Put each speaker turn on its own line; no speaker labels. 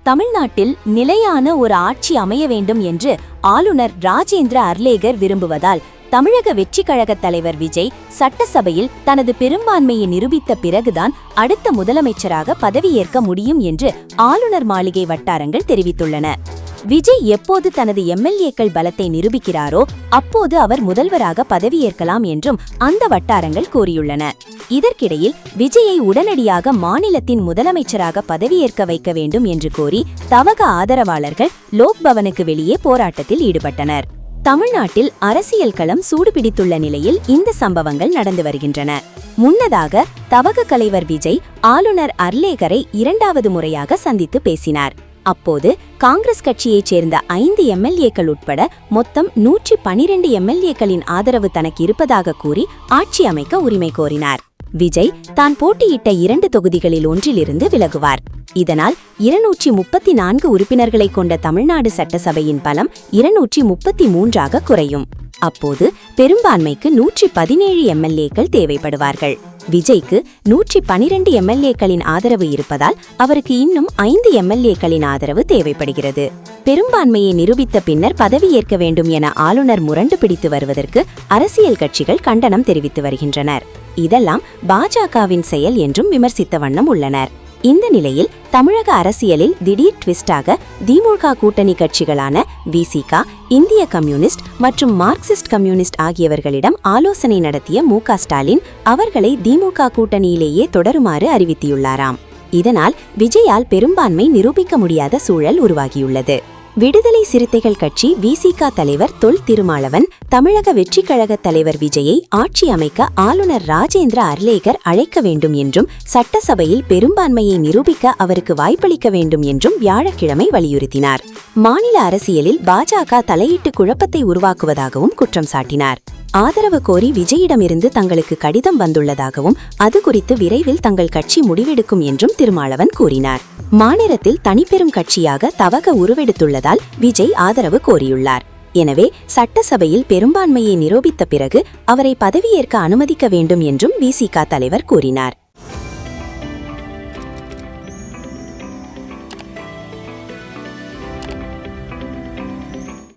தமிழ்நாட்டில் நிலையான ஒரு ஆட்சி அமைய வேண்டும் என்று ஆளுநர் ராஜேந்திர அர்லேகர் விரும்புவதால் தமிழக வெற்றிக் கழகத் தலைவர் விஜய் சட்டசபையில் தனது பெரும்பான்மையை நிரூபித்த பிறகுதான் அடுத்த முதலமைச்சராக பதவியேற்க முடியும் என்று ஆளுநர் மாளிகை வட்டாரங்கள் தெரிவித்துள்ளன. விஜய் எப்போது தனது எம்எல்ஏக்கள் பலத்தை நிரூபிக்கிறாரோ அப்போது அவர் முதல்வராக பதவியேற்கலாம் என்றும் அந்த வட்டாரங்கள் கூறியுள்ளன. இதற்கிடையில் விஜயை உடனடியாக மாநிலத்தின் முதலமைச்சராக பதவியேற்க வைக்க வேண்டும் என்று கோரி தவக ஆதரவாளர்கள் லோக் பவனுக்கு வெளியே போராட்டத்தில் ஈடுபட்டனர். தமிழ்நாட்டில் அரசியல் களம் சூடுபிடித்துள்ள நிலையில் இந்த சம்பவங்கள் நடந்து வருகின்றன. முன்னதாக தவக தலைவர் விஜய் ஆளுநர் அர்லேகரை இரண்டாவது முறையாக சந்தித்து பேசினார். அப்போது காங்கிரஸ் கட்சியைச் சேர்ந்த 5 எம்எல்ஏக்கள் உட்பட மொத்தம் 112 எம்எல்ஏக்களின் ஆதரவு தனக்கு இருப்பதாக கூறி ஆட்சி அமைக்க உரிமை கோரினார். விஜய் தான் போட்டியிட்ட 2 தொகுதிகளில் ஒன்றிலிருந்து விலகுவார். இதனால் 234 உறுப்பினர்களை கொண்ட தமிழ்நாடு சட்டசபையின் பலம் 233ஆக குறையும். அப்போது பெரும்பான்மைக்கு 117 எம்எல்ஏக்கள் தேவைப்படுவார்கள். விஜய்க்கு 112 எம்எல்ஏக்களின் ஆதரவு இருப்பதால் அவருக்கு இன்னும் 5 எம்எல்ஏக்களின் ஆதரவு தேவைப்படுகிறது. பெரும்பான்மையை நிரூபித்த பின்னர் பதவியேற்க வேண்டும் என ஆளுநர் முரண்டு பிடித்து வருவதற்கு அரசியல் கட்சிகள் கண்டனம் தெரிவித்து வருகின்றனர். இதெல்லாம் பாஜகவின் செயல் என்றும் விமர்சித்த வண்ணம் உள்ளனர். இந்த நிலையில் தமிழக அரசியலில் திடீர் ட்விஸ்டாக திமுக கூட்டணி கட்சிகளான விசிக, இந்திய கம்யூனிஸ்ட் மற்றும் மார்க்சிஸ்ட் கம்யூனிஸ்ட் ஆகியவர்களிடம் ஆலோசனை நடத்திய மு.க. ஸ்டாலின் அவர்களை திமுக கூட்டணியிலேயே தொடருமாறு அறிவித்துள்ளாராம். இதனால் விஜயால் பெரும்பான்மை நிரூபிக்க முடியாத சூழல் உருவாகியுள்ளது. விடுதலை சிறுத்தைகள் கட்சி விசிக தலைவர் தொல் திருமாவளவன் தமிழக வெற்றிக் கழகத் தலைவர் விஜயை ஆட்சி அமைக்க ஆளுநர் ராஜேந்திர அர்லேகர் அழைக்க வேண்டும் என்றும் சட்டசபையில் பெரும்பான்மையை நிரூபிக்க அவருக்கு வாய்ப்பளிக்க வேண்டும் என்றும் வியாழக்கிழமை வலியுறுத்தினார். மாநில அரசியலில் பாஜக தலையிட்டு குழப்பத்தை உருவாக்குவதாகவும் குற்றம் சாட்டினார். ஆதரவு கோரி விஜயிடமிருந்து தங்களுக்கு கடிதம் வந்துள்ளதாகவும் அது குறித்து விரைவில் தங்கள் கட்சி முடிவெடுக்கும் என்றும் திருமாவளவன் கூறினார். மாநிலத்தில் தனிப்பெரும் கட்சியாக தவக உருவெடுத்துள்ளதால் விஜய் ஆதரவு கோரியுள்ளார். எனவே சட்டசபையில் பெரும்பான்மையை நிரூபித்த பிறகு அவரை பதவியேற்க அனுமதிக்க வேண்டும் என்றும் விசிக தலைவர் கூறினார்.